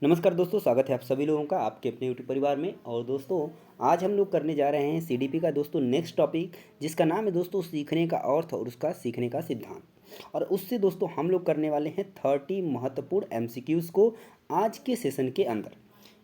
नमस्कार दोस्तों, स्वागत है आप सभी लोगों का आपके अपने यूट्यूब परिवार में। और दोस्तों, आज हम लोग करने जा रहे हैं सीडीपी का दोस्तों नेक्स्ट टॉपिक, जिसका नाम है दोस्तों सीखने का अर्थ और उसका सीखने का सिद्धांत। और उससे दोस्तों हम लोग करने वाले हैं 30 महत्वपूर्ण एमसीक्यूज़ को आज के सेशन के अंदर।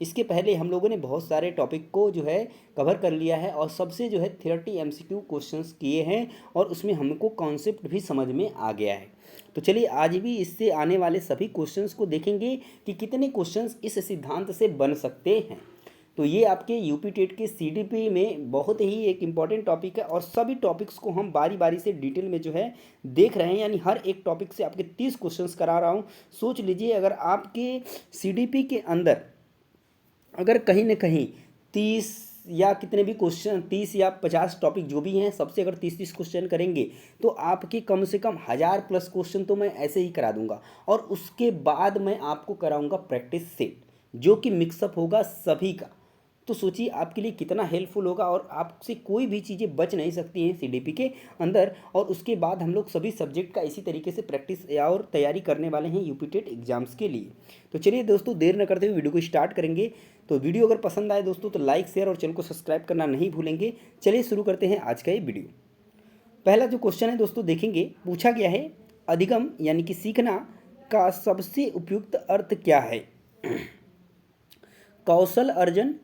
इसके पहले हम लोगों ने बहुत सारे टॉपिक को जो है कवर कर लिया है और सबसे जो है 30 एमसीक्यू क्वेश्चंस किए हैं और उसमें हमको कॉन्सेप्ट भी समझ में आ गया है। तो चलिए आज भी इससे आने वाले सभी क्वेश्चंस को देखेंगे कि कितने क्वेश्चंस इस सिद्धांत से बन सकते हैं। तो ये आपके यूपी टेट के सीडीपी में बहुत ही एक इम्पॉर्टेंट टॉपिक है और सभी टॉपिक्स को हम बारी बारी से डिटेल में जो है देख रहे हैं, यानी हर एक टॉपिक से आपके 30 क्वेश्चंस करा रहा हूँ। सोच लीजिए, अगर आपके सीडीपी के अंदर अगर कहीं ना कहीं 30 या कितने भी क्वेश्चन 30 या 50 टॉपिक जो भी हैं सबसे अगर 30 क्वेश्चन करेंगे तो आपके कम से कम 1000+ क्वेश्चन तो मैं ऐसे ही करा दूंगा। और उसके बाद मैं आपको कराऊंगा प्रैक्टिस सेट, जो कि मिक्सअप होगा सभी का। तो सोचिए आपके लिए कितना हेल्पफुल होगा और आपसे कोई भी चीज़ें बच नहीं सकती हैं सीडीपी के अंदर। और उसके बाद हम लोग सभी सब्जेक्ट का इसी तरीके से प्रैक्टिस और तैयारी करने वाले हैं यूपी टेट एग्जाम्स के लिए। तो चलिए दोस्तों, देर न करते हुए वीडियो को स्टार्ट करेंगे। तो वीडियो अगर पसंद आए दोस्तों तो लाइक शेयर और चैनल को सब्सक्राइब करना नहीं भूलेंगे। चलिए शुरू करते हैं आज का ये वीडियो। पहला जो क्वेश्चन है दोस्तों देखेंगे, पूछा गया है अधिगम यानी कि सीखना का सबसे उपयुक्त अर्थ क्या है? कौशल अर्जन,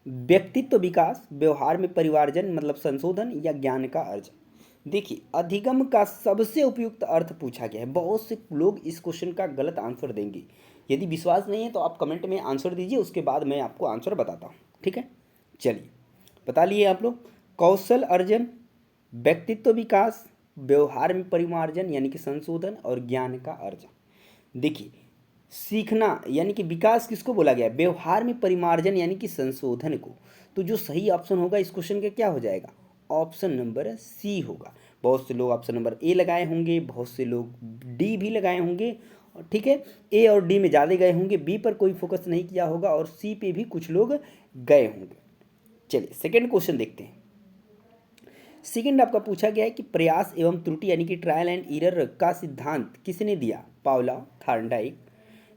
व्यक्तित्व विकास, व्यवहार में परिवार्जन मतलब संशोधन, या ज्ञान का अर्जन। देखिए, अधिगम का सबसे उपयुक्त अर्थ पूछा गया है। बहुत से लोग इस क्वेश्चन का गलत आंसर देंगे। यदि विश्वास नहीं है तो आप कमेंट में आंसर दीजिए, उसके बाद मैं आपको आंसर बताता हूँ। ठीक है, चलिए बता लिए आप लोग। कौशल अर्जन, व्यक्तित्व विकास, व्यवहार में परिमार्जन यानी कि संशोधन, और ज्ञान का अर्जन। देखिए, सीखना यानी कि विकास किसको बोला गया है? व्यवहार में परिमार्जन यानी कि संशोधन को। तो जो सही ऑप्शन होगा इस क्वेश्चन का क्या हो जाएगा? ऑप्शन नंबर सी होगा। बहुत से लोग ऑप्शन नंबर ए लगाए होंगे, बहुत से लोग डी भी लगाए होंगे। ठीक है, ए और डी में ज़्यादा गए होंगे, बी पर कोई फोकस नहीं किया होगा और सी पे भी कुछ लोग गए होंगे। चलिए सेकेंड क्वेश्चन देखते हैं। सेकेंड आपका पूछा गया है कि प्रयास एवं त्रुटि यानी कि ट्रायल एंड एरर का सिद्धांत किसने दिया? पाउला, थॉर्नडाइक,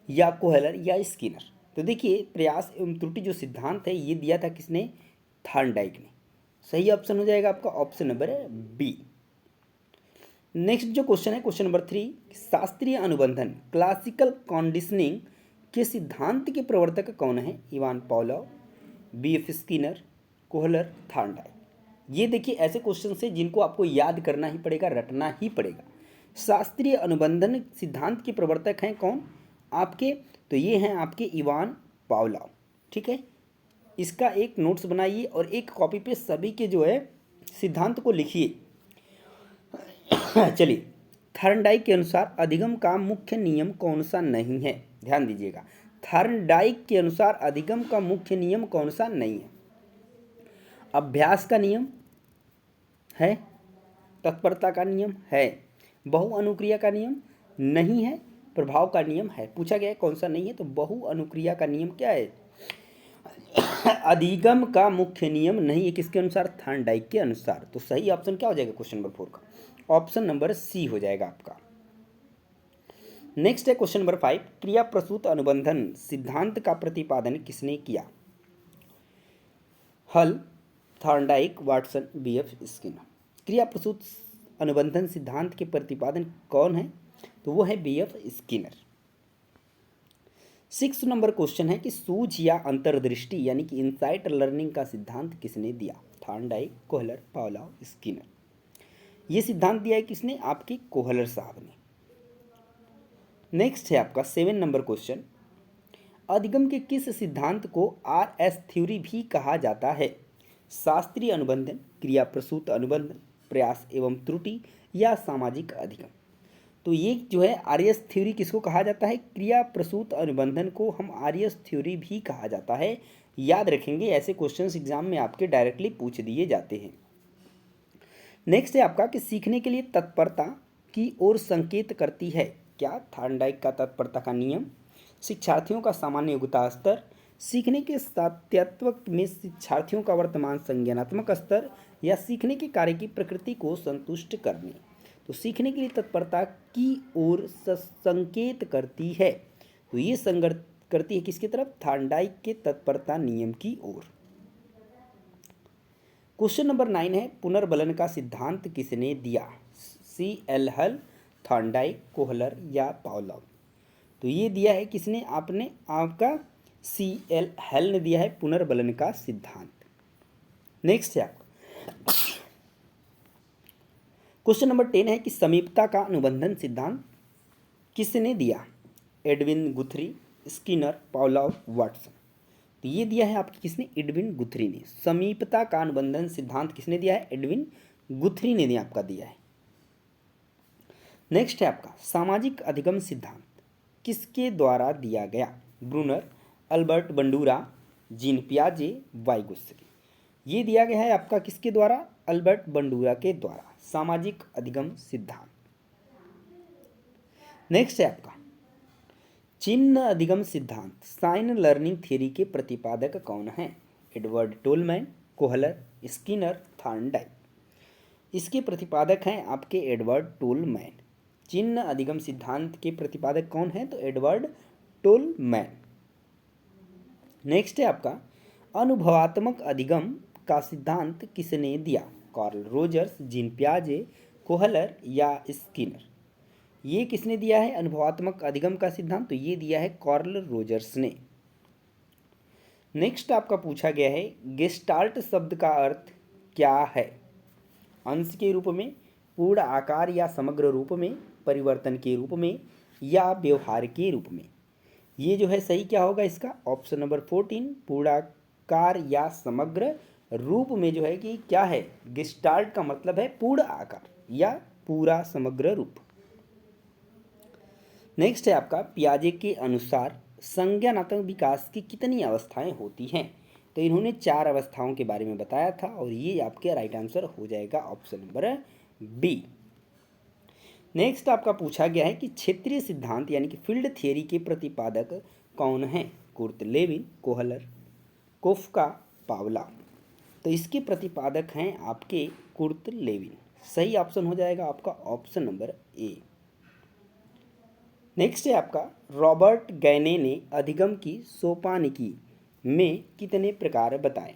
या कोहलर, या स्किनर। तो देखिए, प्रयास एवं त्रुटि जो सिद्धांत है ये दिया था किसने? थॉर्नडाइक ने। सही ऑप्शन हो जाएगा आपका ऑप्शन नंबर बी। नेक्स्ट जो क्वेश्चन है क्वेश्चन नंबर 3, शास्त्रीय अनुबंधन क्लासिकल कंडीशनिंग के सिद्धांत के प्रवर्तक कौन है? Ivan Pavlov, BF. Skinner, Kohler, Thorndike. ये देखिए ऐसे क्वेश्चन से जिनको आपको याद करना ही पड़ेगा, रटना ही पड़ेगा। शास्त्रीय अनुबंधन सिद्धांत के प्रवर्तक हैं कौन आपके? तो ये हैं आपके इवान पावलोव। ठीक है, इसका एक नोट्स बनाइए और एक कॉपी पे सभी के जो है सिद्धांत को लिखिए। चलिए, थॉर्नडाइक के अनुसार अधिगम का मुख्य नियम कौन सा नहीं है? ध्यान दीजिएगा, थॉर्नडाइक के अनुसार अधिगम का मुख्य नियम कौन सा नहीं है? अभ्यास का नियम है, तत्परता का नियम है, बहुअनुक्रिया का नियम नहीं है, प्रभाव का नियम है। पूछा गया है कौन सा नहीं है, तो बहुअनुक्रिया का नियम क्या है? अधिगम का मुख्य नियम नहीं है। किसके अनुसार? थॉर्नडाइक के अनुसार। तो सही ऑप्शन क्या हो जाएगा क्वेश्चन नंबर 4 का? ऑप्शन नंबर सी हो जाएगा आपका। नेक्स्ट है क्वेश्चन नंबर 5, क्रिया प्रसूत अनुबंधन सिद्धांत का प्रतिपादन किसने किया? हल, थॉर्नडाइक, वाटसन, बी.एफ. स्किनर। क्रिया प्रसूत अनुबंधन सिद्धांत के प्रतिपादन कौन है? तो वो है बी.एफ. स्किनर। 6 नंबर क्वेश्चन है कि सूझ या अंतर्दृष्टि यानी कि इंसाइट लर्निंग का सिद्धांत किसने दिया? Thorndike, Kohler, Pavlov, Skinner. ये सिद्धांत दिया है किसने? आपके कोहलर साहब ने। नेक्स्ट है आपका 7 नंबर क्वेश्चन, अधिगम के किस सिद्धांत को आर.एस. थ्योरी भी कहा जाता है? शास्त्रीय अनुबंधन, क्रिया प्रसूत अनुबंधन, प्रयास एवं त्रुटि, या सामाजिक अधिगम। तो ये जो है आर.एस. थ्योरी किसको कहा जाता है? क्रिया प्रसूत अनुबंधन को हम आर.एस. थ्योरी भी कहा जाता है। याद रखेंगे, ऐसे क्वेश्चंस एग्जाम में आपके डायरेक्टली पूछ दिए जाते हैं। नेक्स्ट है आपका कि सीखने के लिए तत्परता की ओर संकेत करती है क्या? थॉर्नडाइक का तत्परता का नियम, शिक्षार्थियों का सामान्य योग्यता स्तर, सीखने के सातत्य में शिक्षार्थियों का वर्तमान संज्ञानात्मक स्तर, या सीखने के कार्य की प्रकृति को संतुष्ट करने। तो सीखने के लिए तत्परता की ओर संकेत करती है। तो ये करती है किसकी तरफ? थॉर्नडाइक के तत्परता नियम की ओर। क्वेश्चन नंबर 9 है, पुनर्बलन का सिद्धांत किसने दिया? C.L. हल, थॉर्नडाइक, कोहलर या पावलोव? तो ये दिया है किसने? आपने आपका C.L. हल ने दिया है पुनर्बलन का सिद्धांत। नेक्स्ट है आपका क्वेश्चन नंबर 10 है कि समीपता का अनुबंधन सिद्धांत किसने दिया? Edwin गुथरी, Skinner, Pavlov, Watson? तो ये दिया है आपकी किसने? एडविन गुथरी ने। समीपता का अनुबंधन सिद्धांत किसने दिया है? एडविन गुथरी ने आपका दिया है। नेक्स्ट है आपका सामाजिक अधिगम सिद्धांत किसके द्वारा दिया गया? ब्रूनर, अल्बर्ट बंडूरा, जीन पियाजे, वाइगोत्स्की? ये दिया गया है आपका किसके द्वारा? अल्बर्ट बंडूरा के द्वारा, सामाजिक अधिगम सिद्धांत। नेक्स्ट है आपका चिन्ह अधिगम सिद्धांत, साइन लर्निंग थ्योरी के प्रतिपादक कौन है? Edward Tolman, Kohler, Skinner, Thorndike? इसके प्रतिपादक हैं आपके एडवर्ड टोलमैन। चिन्ह अधिगम सिद्धांत के प्रतिपादक कौन है? तो एडवर्ड टोलमैन। नेक्स्ट है आपका अनुभवात्मक अधिगम का सिद्धांत किसने दिया? कार्ल रोजर्स, जीन पियाजे, कोहलर या स्किनर? ये किसने दिया है अनुभवात्मक अधिगम का सिद्धांत? तो ये दिया है कार्ल रोजर्स ने। नेक्स्ट आपका पूछा गया है गेस्टाल्ट शब्द का अर्थ क्या है? अंश के रूप में, पूर्ण आकार या समग्र रूप में, परिवर्तन के रूप में या व्यवहार के रूप में? ये जो है सही क्या होगा इसका? ऑप्शन नंबर 14 पूर्णाकार या समग्र रूप में जो है कि क्या है? गेस्टाल्ट का मतलब है पूर्ण आकार या पूरा समग्र रूप। नेक्स्ट है आपका पियाजे के अनुसार संज्ञानात्मक विकास की कितनी अवस्थाएं होती हैं? तो इन्होंने 4 अवस्थाओं के बारे में बताया था और ये आपके राइट आंसर हो जाएगा ऑप्शन नंबर बी। नेक्स्ट आपका पूछा गया है कि क्षेत्रीय सिद्धांत यानी कि फील्ड थियरी के प्रतिपादक कौन है? Kurt Lewin, Kohler, Koffka, Pavlov? तो इसके प्रतिपादक हैं आपके कुर्ट लेविन। सही ऑप्शन हो जाएगा आपका ऑप्शन नंबर ए। नेक्स्ट है आपका रॉबर्ट गैने ने अधिगम की सोपानिकी में कितने प्रकार बताए?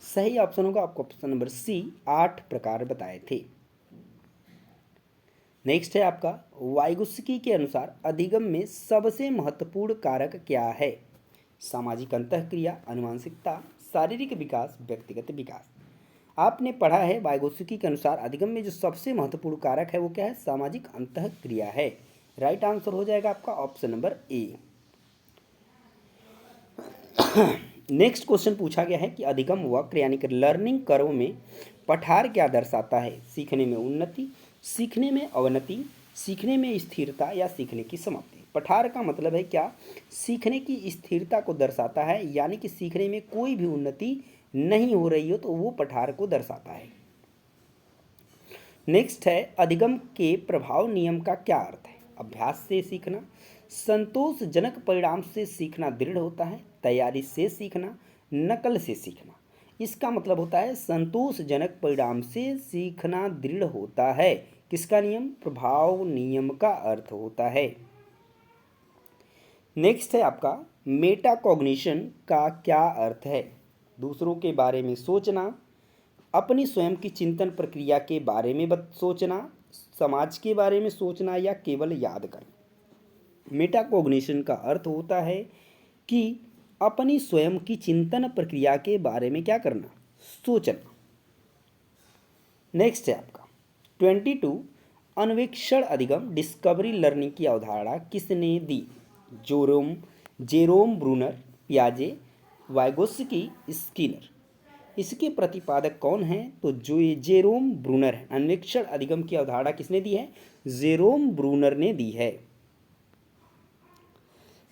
सही ऑप्शन होगा आपका ऑप्शन नंबर सी, 8 प्रकार बताए थे। नेक्स्ट है आपका वाइगोत्स्की के अनुसार अधिगम में सबसे महत्वपूर्ण कारक क्या है? सामाजिक अंतःक्रिया, आनुवंशिकता, शारीरिक विकास, व्यक्तिगत विकास? आपने पढ़ा है वाइगोत्स्की के अनुसार अधिगम में जो सबसे महत्वपूर्ण कारक है वो क्या है? सामाजिक अंतःक्रिया है। राइट आंसर हो जाएगा आपका option number A. Next question पूछा गया है कि अधिगम वक्र यानी कि लर्निंग कर्व में पठार क्या दर्शाता है? सीखने में उन्नति, सीखने में अवनति, सीखने में स्थिरता या सीखने की समाप्ति? पठार का मतलब है क्या? सीखने की स्थिरता को दर्शाता है, यानी कि सीखने में कोई भी उन्नति नहीं हो रही हो तो वो पठार को दर्शाता है। नेक्स्ट है अधिगम के प्रभाव नियम का क्या अर्थ है? अभ्यास से सीखना, संतोषजनक परिणाम से सीखना दृढ़ होता है, तैयारी से सीखना, नकल से सीखना? इसका मतलब होता है संतोषजनक परिणाम से सीखना दृढ़ होता है। किसका नियम? प्रभाव नियम का अर्थ होता है। नेक्स्ट है आपका मेटाकॉग्निशन का क्या अर्थ है? दूसरों के बारे में सोचना, अपनी स्वयं की चिंतन प्रक्रिया के बारे में सोचना, समाज के बारे में सोचना या केवल याद करना? मेटाकॉग्निशन का अर्थ होता है कि अपनी स्वयं की चिंतन प्रक्रिया के बारे में क्या करना? सोचना। नेक्स्ट है आपका 22 अन्वेक्षण अधिगम डिस्कवरी लर्निंग की अवधारणा किसने दी? जेरोम ब्रूनर, पियाजे, वाइगोत्स्की, स्किनर? इसके प्रतिपादक कौन हैं? तो जो ये जेरोम ब्रूनर है। अन्वेक्षण अधिगम की अवधारणा किसने दी है? जेरोम ब्रूनर ने दी है।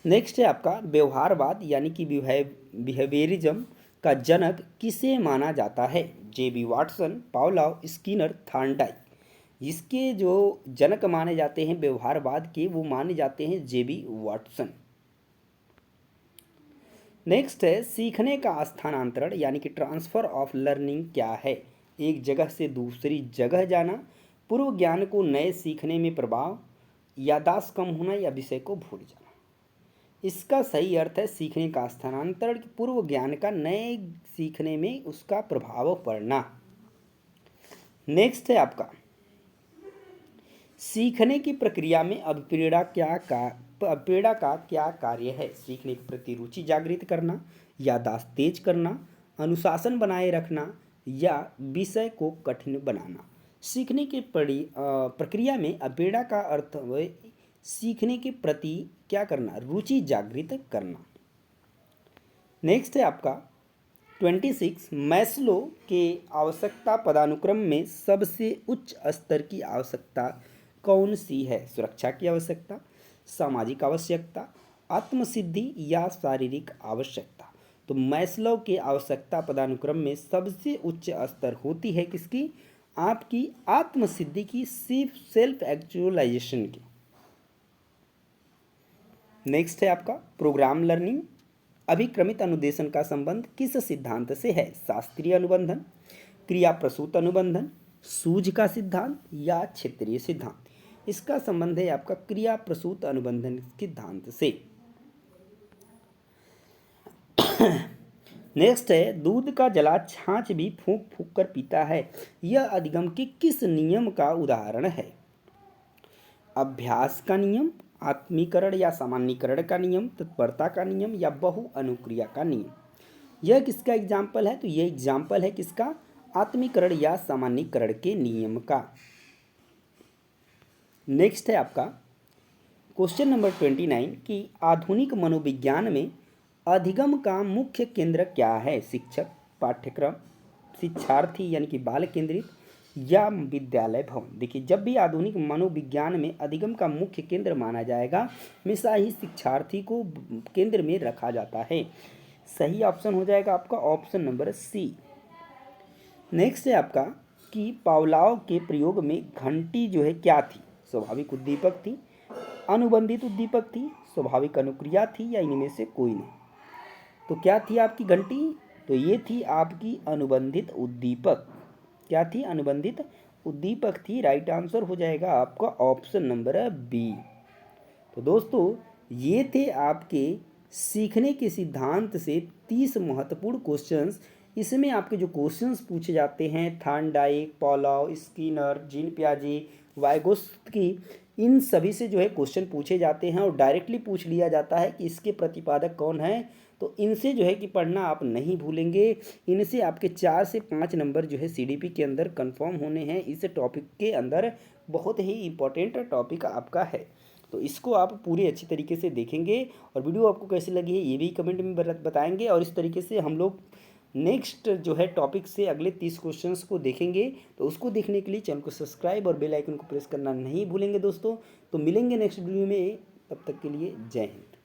नेक्स्ट है आपका व्यवहारवाद यानी कि बिहेवियरिज्म का जनक किसे माना जाता है? जेबी वाटसन, पावलोव, स्किनर, थॉर्नडाइक? इसके जो जनक माने जाते हैं व्यवहारवाद के वो माने जाते हैं जेबी वाटसन। नेक्स्ट है सीखने का स्थानांतरण यानी कि ट्रांसफर ऑफ लर्निंग क्या है? एक जगह से दूसरी जगह जाना, पूर्व ज्ञान को नए सीखने में प्रभाव, याददाश्त कम होना या विषय को भूल जाना? इसका सही अर्थ है सीखने का स्थानांतरण, पूर्व ज्ञान का नए सीखने में उसका प्रभाव पड़ना। नेक्स्ट है आपका, सीखने की प्रक्रिया में अभिप्रेरणा का क्या कार्य है? सीखने के प्रति रुचि जागृत करना, याददाश्त तेज करना, अनुशासन बनाए रखना या विषय को कठिन बनाना। सीखने की प्रक्रिया में अभिप्रेरणा का अर्थ है सीखने के प्रति क्या करना, रुचि जागृत करना। नेक्स्ट है आपका 26, मैस्लो के आवश्यकता पदानुक्रम में सबसे उच्च स्तर की आवश्यकता कौन सी है? सुरक्षा की आवश्यकता, सामाजिक आवश्यकता, आत्मसिद्धि या शारीरिक आवश्यकता। तो मैस्लो के आवश्यकता पदानुक्रम में सबसे उच्च स्तर होती है किसकी? आपकी आत्मसिद्धि की, सेल्फ एक्चुअलाइजेशन की। नेक्स्ट है आपका प्रोग्राम लर्निंग। अभिक्रमित अनुदेशन का संबंध किस सिद्धांत से है? शास्त्रीय अनुबंधन, क्रिया प्रसूत अनुबंधन, सूझ का सिद्धांत या क्षेत्रीय सिद्धांत। इसका संबंध है आपका क्रिया प्रसूत अनुबंधन सिद्धांत से। नेक्स्ट है दूध का जला छाछ भी फूंक फूंक कर पीता है, यह अधिगम के किस नियम का उदाहरण है? अभ्यास का नियम, आत्मीकरण या सामान्यीकरण का नियम, तत्परता का नियम या बहु अनुक्रिया का नियम। यह किसका एग्जाम्पल है? तो यह एग्जाम्पल है किसका? आत्मीकरण या सामान्यीकरण के नियम का। नेक्स्ट है आपका क्वेश्चन नंबर 29 कि आधुनिक मनोविज्ञान में अधिगम का मुख्य केंद्र क्या है? शिक्षक, पाठ्यक्रम, शिक्षार्थी यानी कि बाल केंद्रित या विद्यालय भवन। देखिए, जब भी आधुनिक मनोविज्ञान में अधिगम का मुख्य केंद्र माना जाएगा, हमेशा ही शिक्षार्थी को केंद्र में रखा जाता है। सही ऑप्शन हो जाएगा आपका ऑप्शन नंबर सी। नेक्स्ट है आपका कि पावलोव के प्रयोग में घंटी जो है क्या थी? स्वाभाविक उद्दीपक थी, अनुबंधित उद्दीपक थी, स्वाभाविक अनुक्रिया थी या इनमें से कोई नहीं। तो क्या थी आपकी घंटी? तो ये थी आपकी अनुबंधित उद्दीपक। क्या थी? अनुबंधित उद्दीपक थी। राइट आंसर हो जाएगा आपका ऑप्शन नंबर बी। तो दोस्तों, ये थे आपके सीखने के सिद्धांत से 30 महत्वपूर्ण क्वेश्चंस। इसमें आपके जो क्वेश्चंस पूछे जाते हैं थॉर्नडाइक, पावलोव, स्किनर, जीन पियाजे, वाइगोत्स्की, इन सभी से जो है क्वेश्चन पूछे जाते हैं और डायरेक्टली पूछ लिया जाता है कि इसके प्रतिपादक कौन है। तो इनसे जो है कि पढ़ना आप नहीं भूलेंगे। इनसे आपके 4 से 5 नंबर जो है सीडीपी के अंदर कंफर्म होने हैं। इस टॉपिक के अंदर बहुत ही इम्पोर्टेंट टॉपिक आपका है, तो इसको आप पूरी अच्छी तरीके से देखेंगे। और वीडियो आपको कैसी लगी है ये भी कमेंट में बताएंगे। और इस तरीके से हम लोग नेक्स्ट जो है टॉपिक से अगले 30 क्वेश्चंस को देखेंगे। तो उसको देखने के लिए चैनल को सब्सक्राइब और बेल आइकन को प्रेस करना नहीं भूलेंगे दोस्तों। तो मिलेंगे नेक्स्ट वीडियो में, तब तक के लिए जय हिंद।